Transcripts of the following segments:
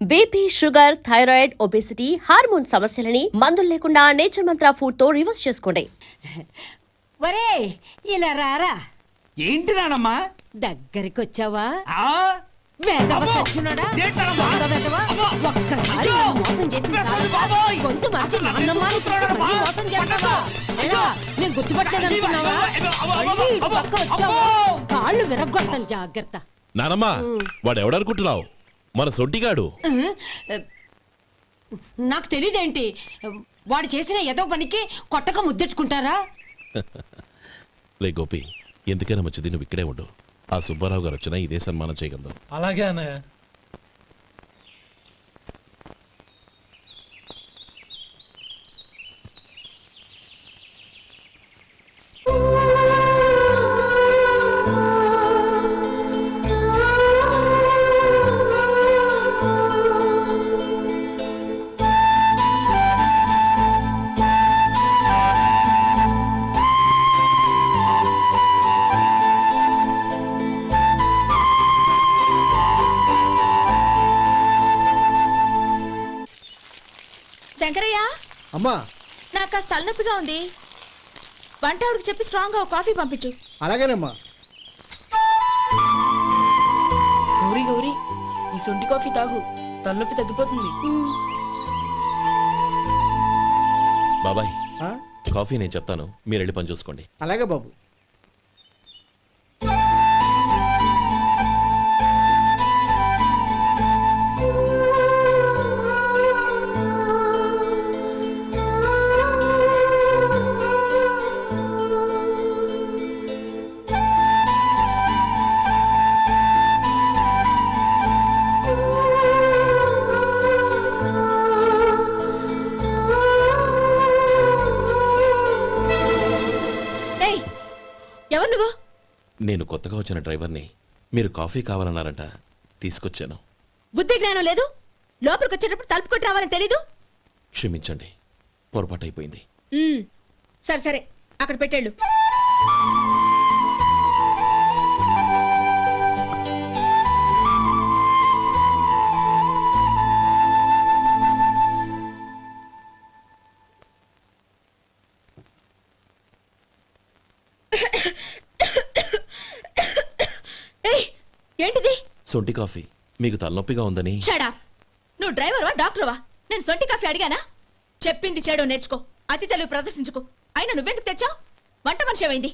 BP, sugar, thyroid, obesity, hormone సమస్యలని మందులు లేకుండా నేచర్ మంత్ర ఫుడ్ తో రివర్స్ చేసుకోండి. ఒరే ఇలా రారా. ఏంటి నానమ్మా దగ్గరికి వచ్చావా? ఆ? వేదవ అమ్మో! సచ్చినోడా? ఏంటమ్మా? దొంగ వేదవ. అమ్మో! ఒక్కసారి అయ్యో! నన్ను మోసం చేసింది చాలు. బాబోయ్! గొంతు మార్చి అసలు నాన్నమ్మ అని నన్ను పిలిచి మళ్ళీ మోసం చేస్తావా? అయ్యో! ఏరా, నేను గుర్తుపట్టలేదు అనుకున్నావా? మళ్ళీ ఇటు పక్క వచ్చావా? కాళ్ళు విరగ్గొడతాను, జాగ్రత్త. నానమ్మా వాడు ఎవడనుకుంటున్నావు? మన సొంటిగాడు. నాకు తెలియదేంటి, వాడు చేసిన ఏదో పనికి కొట్టక ముద్దెట్టుకుంటారా? లే గోపి, ఎందుకైనా మంచిది నువ్వు ఇక్కడే ఉండు. ఆ సుబ్బారావు గారు వచ్చినా ఇదే సన్మానం చేయగలదు. అలాగే అన్నయ్య. శంకరయ్య, అమ్మా నాకు కాస్త తలనొప్పిగా ఉంది. వంట ఆవిడకి చెప్పి స్ట్రాంగ్ గా కాఫీ పంపించు. అలాగేనమ్మా. గౌరీ గౌరీ, ఈ సొంటి కాఫీ తాగు, తలనొప్పి తగ్గిపోతుంది. బాబాయ్ ఆ? కాఫీ నేను చెప్తాను, మీరు వెళ్ళి పని చూసుకోండి. అలాగే బాబు. ఏయ్, ఎవరు నువ్వు? నేను కొత్తగా వచ్చిన డ్రైవర్ని. మీరు కాఫీ కావాలన్నారంట, తీసుకొచ్చాను. బుద్ధి జ్ఞానం లేదు. లోపలికి వచ్చేటప్పుడు తలుపు కొట్టి రావాలని తెలీదు. క్షమించండి, పొరపాటు అయిపోయింది. సరే సరే, అక్కడ పెట్టేళ్ళు. ఏయ్, ఏంటిది? సొంటి కాఫీ. మీకు తలనొప్పిగా ఉందని. షడా, నువ్వు డ్రైవర్వా డాక్టర్వా? నేను సొంటి కాఫీ అడిగానా? చెప్పింది చేయడం నేర్చుకో, అతి తెలివి ప్రదర్శించుకో. అయినా నువ్వెందుకు తెచ్చావు? వంట మనిషి ఏమైంది?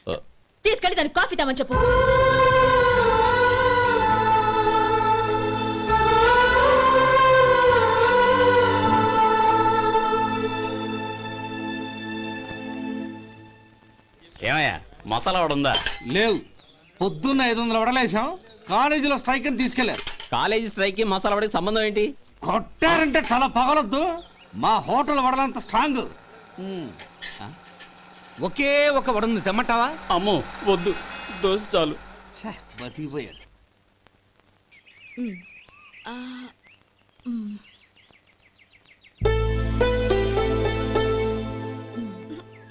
ఆ, తీసుకెళ్ళి దానికి కాఫీ తామని చెప్పు. ఏమయ్యా మసాలా వాడు ఉందా? లేవు. పొద్దున్న 500 వడలేసాం. కాలేజీలో స్ట్రైక్ అని తీసుకెళ్లారు. కాలేజీ స్ట్రైక్ కి మసాలా వాడికి సంబంధం ఏంటి? కొట్టారంటే తల పగలొద్దు. మా హోటల్ వడలంత స్ట్రాంగ్. ఒకే ఒక వడుంది, తెమ్మంటావా? అమ్మో వద్దు, దోశ చాలు. బతికిపోయాడు.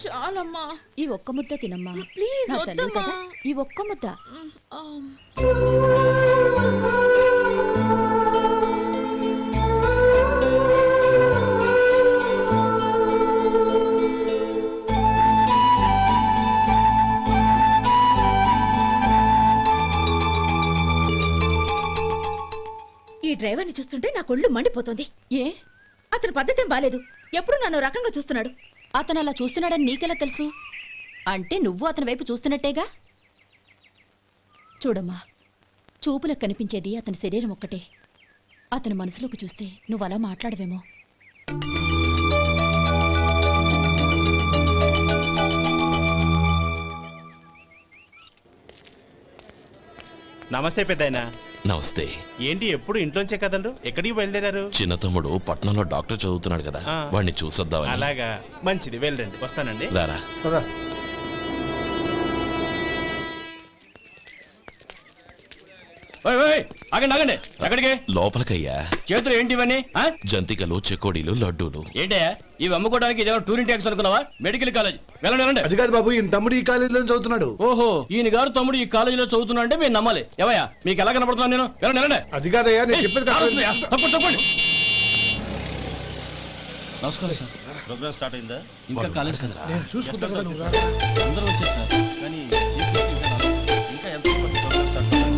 చాలమ్మా, ఈ ఒక్క ముద్ద తినమ్మా ప్లీజ్ నా తల్లి వద్దమ్మా. కదా, ఈ ఒక్క ముద్ద. ఈ డ్రైవర్ని చూస్తుంటే నా కొళ్ళు మండిపోతుంది. ఏ, అతని పద్ధతేం బాలేదు. ఎప్పుడు నన్ను రకంగా చూస్తున్నాడు. అతను అలా చూస్తున్నాడని నీకెలా తెలుసు? అంటే నువ్వు అతని వైపు చూస్తున్నట్టేగా. చూడమ్మా, చూపులకు కనిపించేది అతని శరీరం ఒక్కటే. అతని మనసులోకి చూస్తే నువ్వు అలా మాట్లాడవేమో. నమస్తే పెద్దాయన. నమస్తే. ఏంటి ఎప్పుడు ఇంట్లోంచే కదలరు? ఎక్కడికి బయలుదేరారు? చిన్న తమ్ముడు పట్నంలో డాక్టర్ చదువుతున్నాడు కదా, ఆ. వాడిని చూసొద్దామని. అలాగా, మంచిది, వెళ్ళండి. వస్తానండి. రారా. పద. ఆగండి ఆగండి ఎక్కడికి లోపలికయ్యా. చేతులు ఏంటి ఇవన్నీ ఆ? జంతికలు, చెకోడీలు, లడ్డూలు. ఏంటయ్యా ఇవి అమ్ముకోవడానికి ఇదేమో టూరింగ్ ట్యాక్స్ అనుకున్నావా? మెడికల్ కాలేజ్ వెళ్ళండి వెళ్ళండి. అది కాదు బాబు, ఈయన తమ్ముడు ఈ కాలేజీలో చదువుతున్నాడు. ఓహో ఈయన గారు తమ్ముడు ఈ కాలేజీలో చదువుతున్నా అంటే మీరు నమ్మాలి. ఏవయ్యా మీకు ఎలా కనపడుతున్నాను నేను? వెళ్ళండి వెళ్ళండి. అది కాదయ్యా, నేను చెప్పేది కాదు. తప్పండి తప్పండి. నమస్కారం సార్. ప్రోగ్రామ్ స్టార్ట్ అయిందా? ఇంకా కాలేజ్ కదా. నేను చూసుకుంటాను కదా, నువ్వు రా. అందరూ వచ్చారు సార్. కానీ ఇంకా ఎంత ప్రోగ్రామ్ స్టార్ట్ అవ్వాలి?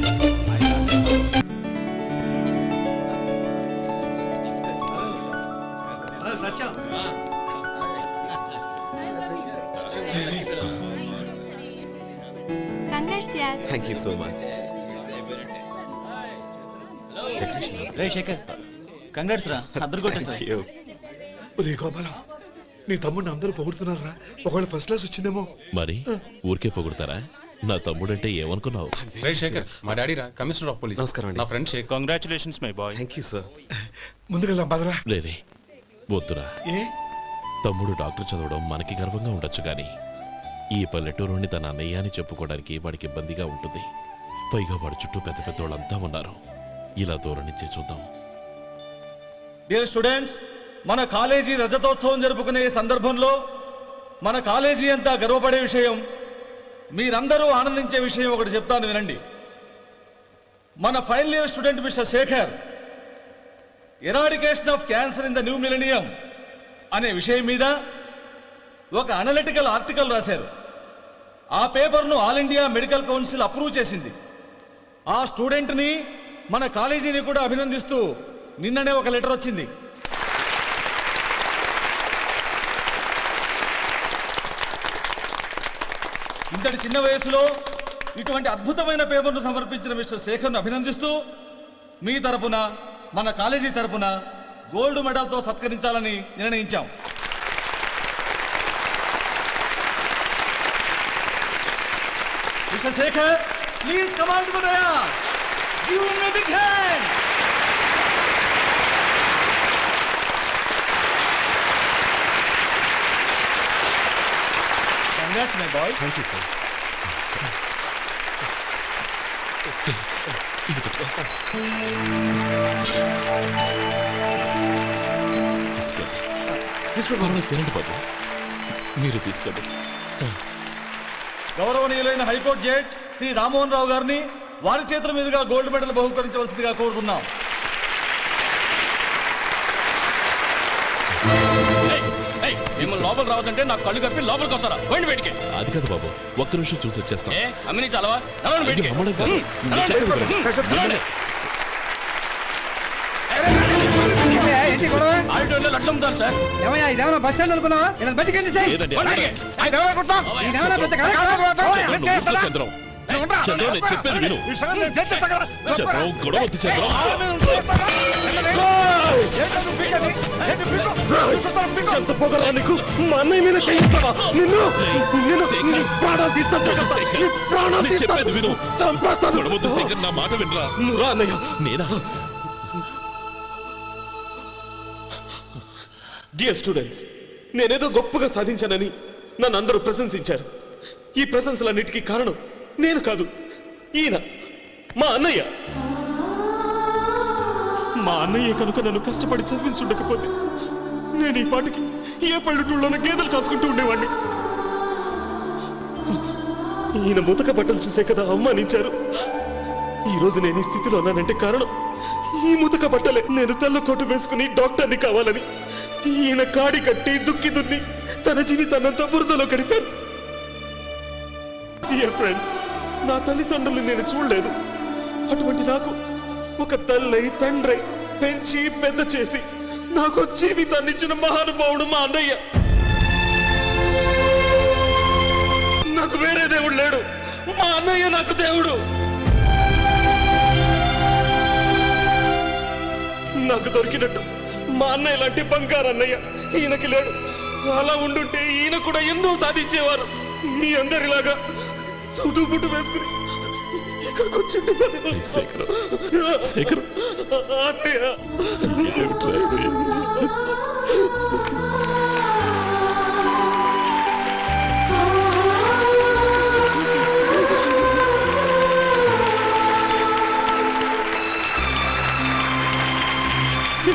Thank you so much. రే శేఖర్, కంగ్రాట్స్ రా, అద్దరు కొట్టేసారు. ఒరే గోపాలం, నీ తమ్ముడిని అందరూ పొగుడుతున్నారా? ఒకవేళ ఫస్ట్ క్లాస్ వచ్చిందేమో. మరి ఊరికే పొగుడతారా? నా తమ్ముడంటే ఏమనుకున్నావు? రే శేఖర్, మా డాడీ రా, కమిషనర్ ఆఫ్ పోలీస్. నమస్కారం అండి. నా friend Shekhar. Congratulations my boy. Thank you sir. ముందుకెళ్దాం పదరా. లేరే వద్దురా. ఏ తమ్ముడు డాక్టర్ చదవడం మనకి గర్వంగా ఉండొచ్చు కానీ ఈ పల్లెటూరుని తన అన్నయ్య అని చెప్పుకోవడానికి వాడికి ఇబ్బందిగా ఉంటుంది. పైగా వాడి చుట్టూ పెద్ద పెద్దోళ్ళంతా ఉన్నారు. ఇలా దూరం నుంచే చూద్దాం. డియర్ స్టూడెంట్స్, మన కాలేజీ రజతోత్సవం జరుపుకునే ఈ సందర్భంలో మన కాలేజీ అంతా గర్వపడే విషయం, మీరందరూ ఆనందించే విషయం ఒకటి చెప్తాను వినండి. మన final year student mister Shekhar eradication of cancer in the new millennium అనే విషయం మీద ఒక అనలిటికల్ ఆర్టికల్ రాశారు. ఆ పేపర్ను All India Medical Council approve చేసింది. ఆ స్టూడెంట్ని మన కాలేజీని కూడా అభినందిస్తూ నిన్ననే ఒక లెటర్ వచ్చింది. ఇంతటి చిన్న వయసులో ఇటువంటి అద్భుతమైన పేపర్ను సమర్పించిన మిస్టర్ శేఖర్ను అభినందిస్తూ మీ తరపున మన కాలేజీ తరపున గోల్డ్ మెడల్తో సత్కరించాలని నిర్ణయించాం. Mister Shekhar, please come on to the dais. Give him a big hand. Congrats my boy. Thank you sir. తీసుకోండి తీసుకోండి. పర్వాలేదు, తినండి బాబు. మీరు తీసుకోండి. గౌరవనీయులైన హైకోర్టు జడ్జ్ శ్రీ రామ్మోహన్ రావు గారిని వారి చేతుల మీదుగా గోల్డ్ మెడల్ బహుకరించవలసిందిగా కోరుతున్నాం. మిమ్మల్ని లోపల రావద్దంటే నాకు కళ్ళు కప్పి లోపలికి వస్తారా? పోయింది బయటికి. అది కాదు బాబు, ఒక్క నిమిషం చూసి వచ్చేస్తాం. ఏ అమ్మిని చాలవా? నడవండి బయటికి. అయ్యో, అమ్మడం కాదు. నేను చెప్పేది వినండి. నడవండి. ఆడిటోరియంలో లడ్లు అమ్ముతారు సార్. ఇదేమన్నా బస్ స్టాండ్ అనుకున్నావా? బయటికి లేదండి. బయటికి. చంద్రం, చంద్రం, నేను చెప్పేది విను. చంద్రం, గొడవ వద్దు చంద్రం. ఎంత పొగరా నీకు? మా అన్నయ్య మీద చేయిస్తావా? నిన్ను నిన్ను నీ ప్రాణాలు తీస్తాను. నీ ప్రాణాలు నేను చెప్పేది తీస్తాను. విను. చంపేస్తాను. గొడవ వద్దు శేఖర్, నా మాట వినరా. నువ్వు రా అన్నయ్య. నేనా? డియర్ స్టూడెంట్స్, నేనేదో గొప్పగా సాధించానని నన్ను అందరూ ప్రశంసించారు. ఈ ప్రశంసలన్నిటికీ కారణం నేను కాదు, ఈయన మా అన్నయ్య. మా అన్నయ్య కనుక నన్ను కష్టపడి చదివించుండకపోతే నేను ఈ పాటికి ఏ పల్లెటూళ్ళలోనూ గేదెలు కాసుకుంటూ ఉండేవాడిని. ఈయన ముతక బట్టలు చూసే కదా అవమానించారు. ఈ రోజు నేను ఈ స్థితిలో ఉన్నానంటే కారణం ఈ ముతక బట్టలే. నేను తెల్ల కోటు వేసుకుని డాక్టర్ని కావాలని ఈయన కాడి కట్టి దుక్కి దున్ని తన జీవితాన్నంతా బురదలో గడిపాను. డియర్ ఫ్రెండ్స్, నా తల్లిదండ్రులు నేను చూడలేదు. అటువంటి నాకు ఒక తల్లై తండ్రి పెంచి పెద్ద చేసి నాకు జీవితాన్ని ఇచ్చిన మహానుభావుడు మా అన్నయ్య. నాకు వేరే దేవుడు లేడు, మా అన్నయ్య నాకు దేవుడు. నాకు దొరికినట్టు మా అన్నయ్య లాంటి బంగారు అన్నయ్య ఈయనకి లేడు. అలా ఉండుంటే ఈయన కూడా ఎన్నో సాధించేవారు. మీ అందరిలాగా సుడుబుట్టు వేసుకుని ఇక్కడికి వచ్చి శేఖర్, శేఖర్. అన్నయ్య. Hi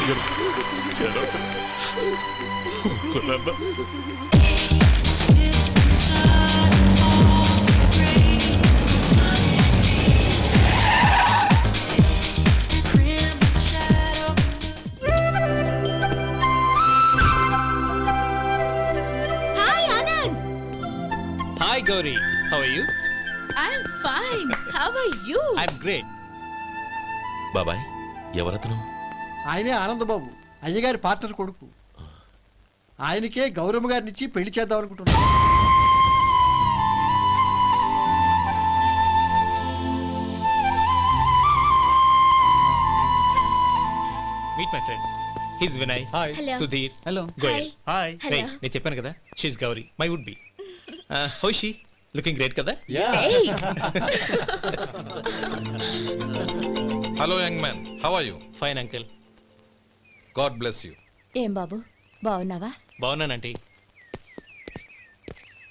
Anand. Hi Gauri, how are you? I'm fine. How are you? I'm great. బాబాయ్, ఎవరతను? ఆయనే ఆనందబాబు, అయ్యగారి పార్ట్నర్ కొడుకు. ఆయనకే గౌరమ్మ గారినిచ్చి పెళ్లి చేద్దాం అనుకుంటున్నాను. Meet my friends. His Vinay. Hi. Hello. Sudheer. Hello. Goyal. Hi. రే, Hello. నేను చెప్పాను కదా, she's Gauri, my would be. How she? Looking great కదా? Hey. Hello young man, how are you? Fine uncle. God bless you. ఏం బాబు బాగున్నావా? బాగున్నానంటీ.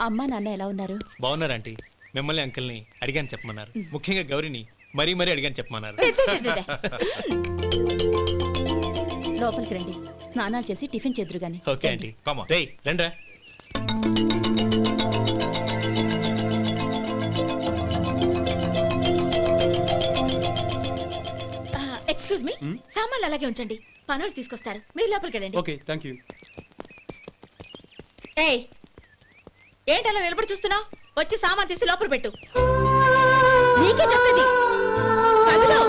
అమ్మా నాన్న ఎలా ఉన్నారు? బాగున్నారంటీ. మిమ్మల్ని అంకిల్ని అడిగాను చెప్పమన్నారు. ముఖ్యంగా గౌరీని మరీ మరీ అడిగాను చెప్పమన్నారు. లోపలికి రండి, స్నానాలు చేసి టిఫిన్ చేద్దురు గాని. Okay aunty. Come on. రేయ్ రండ్రా. ఎక్స్క్యూజ్ మీ, సామాన్లు అలాగే ఉంచండి, పనులు తీసుకొస్తారు. మీరు లోపలికి వెళ్ళండి. Okay, thank you. ఏయ్, ఏంటి అలా నిలబడి చూస్తున్నావు? వచ్చి సామాన్ తీసి లోపల పెట్టు. నీకే చెప్పేది. కదులు.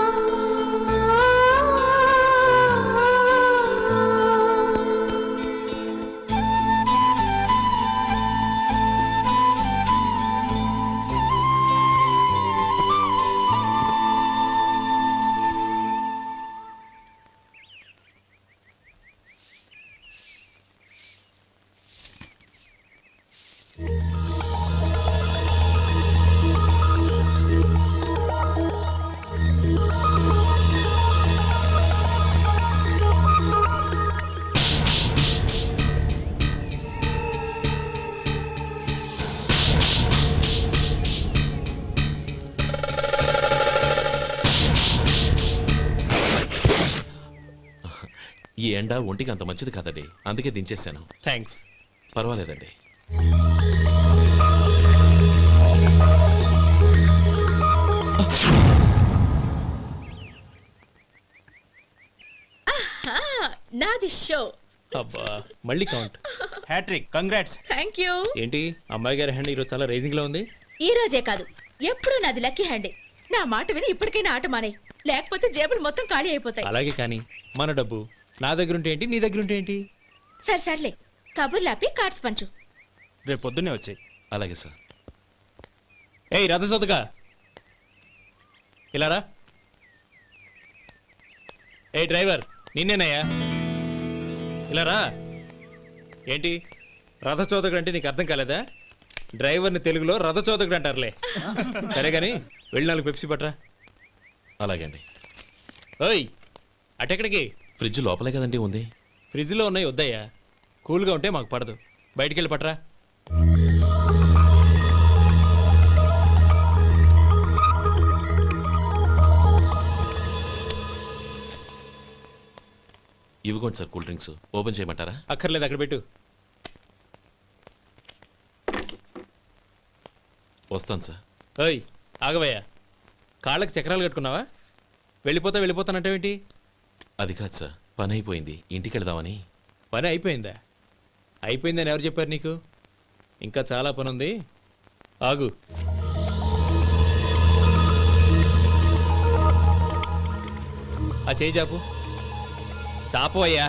ఈ ఎండ ఒంటికి అంత మంచిది కాదండి, అందుకే దించేశాను. థ్యాంక్స్. పర్వాలేదండి. నాది షో. అబ్బా, మళ్ళీ count. Hat trick, congrats. Thank you. ఏంటి అమ్మాయి గారి హ్యాండ్ ఈరోజు చాలా రైజింగ్ లో ఉంది? ఈ రోజే కాదు, ఎప్పుడూ నాది లక్కీ హ్యాండే. నా మాట విని ఇప్పటికైనా ఆట మానే, లేకపోతే జేబులు మొత్తం ఖాళీ అయిపోతాయి. అలాగే కానీ మన డబ్బు నా దగ్గర ఉంటే ఏంటి, నీ దగ్గర ఉంటే ఏంటి? సరే సర్లే, కబుర్లు ఆపి కార్డ్స్ పంచు. రేపు పొద్దున్నే వచ్చాయి. అలాగే సార్. ఏయ్ రథసోదగా, ఇలా రా. ఏ డ్రైవర్, నిన్నేనయ్యా, ఇలా రా. ఏంటి రథచోదకుడు అంటే నీకు అర్థం కాలేదా? డ్రైవర్ని తెలుగులో రథచోదకుడు అంటారులే. సరే కానీ వెళ్ళి 4 పెప్సీ పట్రా. అలాగే అండి. ఓయ్, అటెక్కడికి? ఫ్రిడ్జ్ లోపలే కదండి ఉంది. ఫ్రిడ్జ్లో ఉన్నాయి వద్దయ్యా, కూల్గా ఉంటే మాకు పడదు. బయటికి వెళ్ళి పట్రా. ఇవ్వకోండి సార్, కూల్ డ్రింక్స్ ఓపెన్ చేయమంటారా? అక్కర్లేదు, అక్కడ పెట్టు. వస్తాను సార్. ఓయ్ ఆగవయ్యా, కాళ్ళకి చక్రాలు కట్టుకున్నావా? వెళ్ళిపోతానంటావేంటి? అది కాదు సార్, పని అయిపోయింది, ఇంటికి వెళదామని. పని అయిపోయిందా? అయిపోయిందని ఎవరు చెప్పారు నీకు? ఇంకా చాలా పని ఉంది, ఆగు. ఆ చేయి చాపు. చాపు అయ్యా.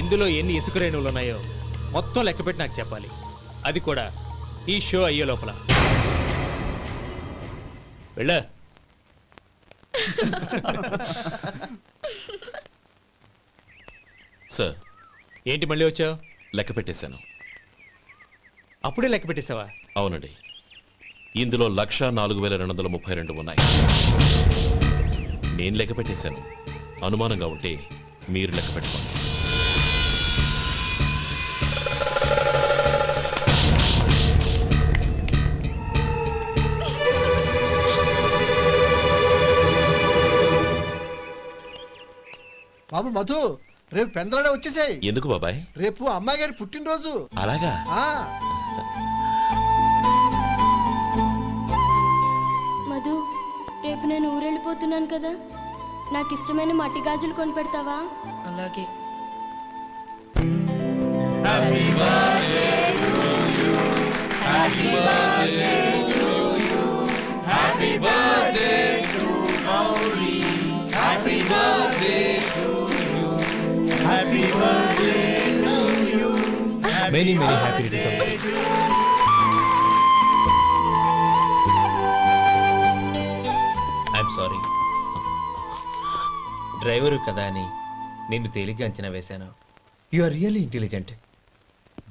ఇందులో ఎన్ని ఇసుక రేణువులు ఉన్నాయో మొత్తం లెక్కపెట్టి నాకు చెప్పాలి. అది కూడా ఈ షో అయ్యే లోపల. వెళ్ళ. సార్, ఏంటి మళ్ళీ వచ్చావు? లెక్క పెట్టేశాను. అప్పుడే లెక్క పెట్టేశావా? అవునండి, ఇందులో 1,04,232 ఉన్నాయి. నేను లెక్క పెట్టేశాను. అనుమానంగా ఉంటే మీరు లెక్క పెట్టుకోండి. బాబు మధు, రేపు పెందలాడే వచ్చేసాయి. ఎందుకు బాబాయ్? రేపు అమ్మాయి గారి పుట్టినరోజు. అలాగా? ఆ మధు, రేపు నేను ఊరెళ్ళిపోతున్నాను కదా, నాకు ఇష్టమైన మట్టి గాజులు కొనిపెడతావా? అలాగే. Many many happy returns. I'm sorry. Driver కదా అని నిన్ను తేలిగ్గా అంచనా వేశాను. You are really intelligent.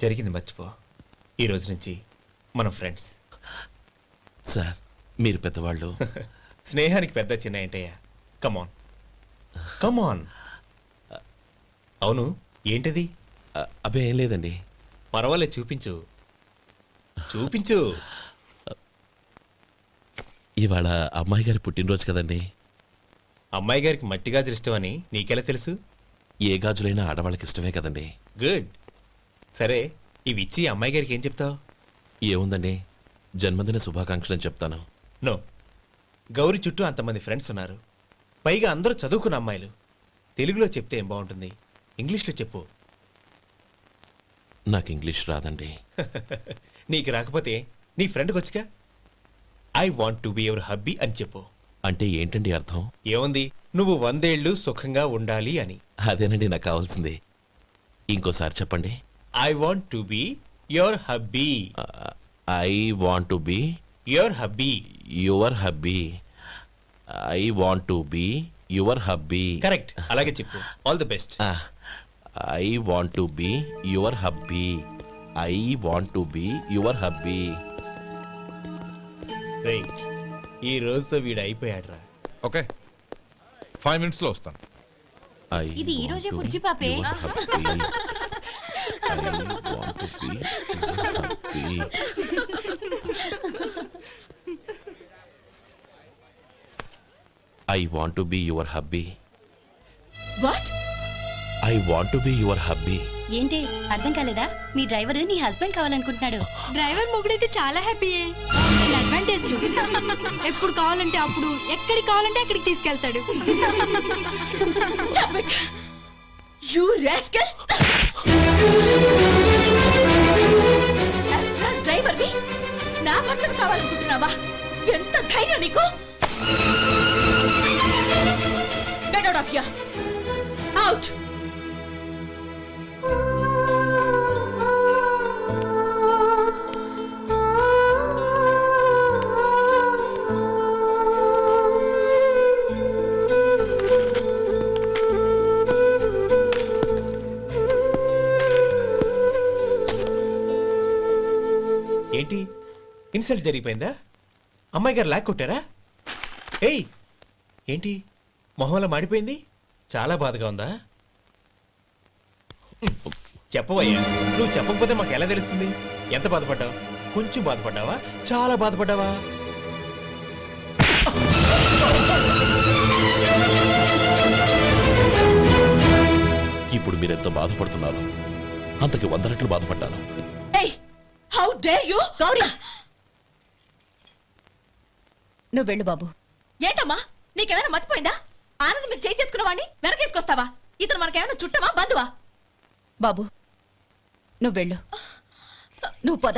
జరిగింది మర్చిపో. ఈ రోజు నుంచి మనం ఫ్రెండ్స్. సార్ మీరు పెద్దవాళ్ళు. స్నేహానికి పెద్ద చిన్న ఏంటయ్యా? కమాన్ కమాన్. అవును, ఏంటది? అబ్బే ఏం లేదండి. పర్వాలేదు, చూపించు చూపించు. ఇవాళ అమ్మాయి గారి పుట్టినరోజు కదండి. అమ్మాయి గారికి మట్టి గాజులు ఇష్టమని నీకెలా తెలుసు? ఏ గాజులైనా ఆడవాళ్ళకి ఇష్టమే కదండి. గుడ్. సరే, ఇవి ఇచ్చి అమ్మాయి గారికి ఏం చెప్తావు? ఏముందండి, జన్మదిన శుభాకాంక్షలు అని చెప్తాను. నో, గౌరీ చుట్టూ అంతమంది ఫ్రెండ్స్ ఉన్నారు, పైగా అందరూ చదువుకున్న అమ్మాయిలు. తెలుగులో చెప్తే ఏం బాగుంటుంది? ఇంగ్లీష్లో చెప్పు. నాకు ఇంగ్లీష్ రాదండి. నీకు రాకపోతే నీ ఫ్రెండ్కి వచ్చిగా I want to be your hubby అని చెప్పు. అంటే ఏంటండి అర్థం? ఏముంది, నువ్వు 100 ఏళ్ళు సుఖంగా ఉండాలి అని. అదేనండి నాకు కావాల్సింది. ఇంకోసారి చెప్పండి. I want to be your hubby. I want to be your hubby. Your hubby. I want to be your hubby. Correct, అలాగే చెప్పు. All the best. I want to be your hubby. I want to be your hubby. ఈ రోజుతో వీడు అయిపోయాడ్రా. Okay, 5 minutes లో వస్తాను. ఇది ఈ రోజే బుజ్జి పాపే. I want to be your hubby. What? I want to be your hubby. ఏంటి అర్థం కాలేదా? మీ డ్రైవర్ నీ హస్బెండ్ కావాలనుకుంటున్నాడు. డ్రైవర్ మొగుడైతే చాలా హ్యాపీయే. అడ్వాంటేజ్ ఎప్పుడు కావాలంటే అప్పుడు, ఎక్కడికి కావాలంటే అక్కడికి తీసుకెళ్తాడు. Stop it! You rascal! Driver వి నా భర్తను కావాలనుకుంటున్నావా? ఎంత ధైర్యం నీకు? Get out of here! Out! ఏంటి, ఇన్సల్ట్ జరిగిపోయిందా? అమ్మాయి గారు లాక్ కొట్టారా? ఏయ్, ఏంటి మొహంలో మాడిపోయింది? చాలా బాధగా ఉందా? చెప్పవయ్యా, నువ్వు చెప్పకపోతే మాకు ఎలా తెలుస్తుంది? ఎంత బాధపడ్డావు? కొంచెం బాధపడ్డావా? చాలా బాధపడ్డావా? ఇప్పుడు మీరెంత బాధపడుతున్నారు, అంతకి 100 రెట్లు బాధపడ్డాను. Hey! How dare you? Gauri, నువ్వు వెళ్ళు బాబు. ఏంటమ్మా, నీకేమైనా మర్చిపోయిందా? ఆనంద్ మీరు చేసుకున్న వాడిని వెనకేసుకొస్తావా? ఇతను మనకేమైనా చుట్టమా, బంధువా? బాబు నువ్వు వెళ్ళు. నువ్వు పద.